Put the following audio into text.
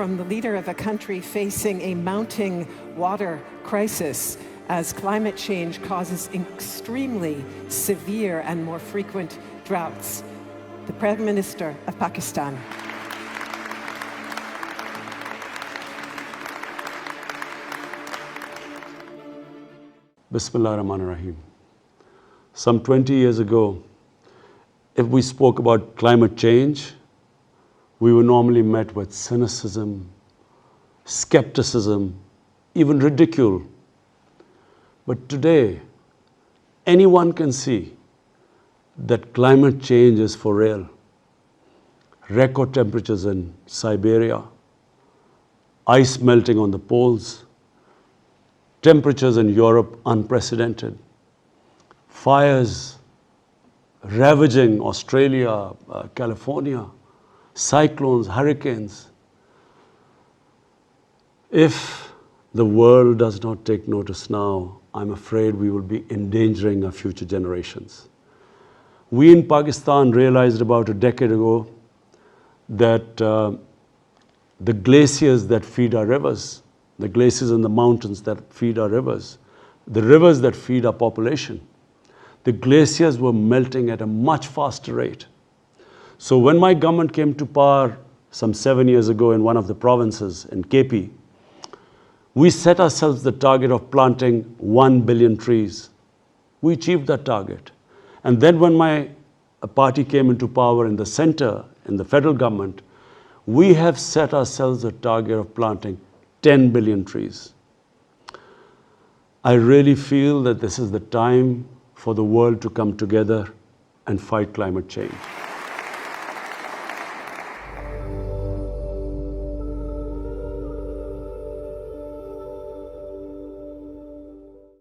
from the leader of a country facing a mounting water crisis as climate change causes extremely severe and more frequent droughts. The Prime Minister of Pakistan. Bismillahirrahmanirrahim. Some 20 years ago, if we spoke about climate change, we were normally met with cynicism, skepticism, even ridicule. But today, anyone can see that climate change is for real. Record temperatures in Siberia, ice melting on the poles, temperatures in Europe unprecedented, fires ravaging Australia, California, cyclones, hurricanes. If the world does not take notice now, I'm afraid we will be endangering our future generations. We in Pakistan realized about a decade ago that the glaciers that feed our rivers, the glaciers in the mountains that feed our rivers, the rivers that feed our population, the glaciers were melting at a much faster rate. So when my government came to power some 7 years ago in one of the provinces in KP, we set ourselves the target of planting 1 billion trees. We achieved that target. And then when my party came into power in the center, in the federal government, we have set ourselves a target of planting 10 billion trees. I really feel that this is the time for the world to come together and fight climate change.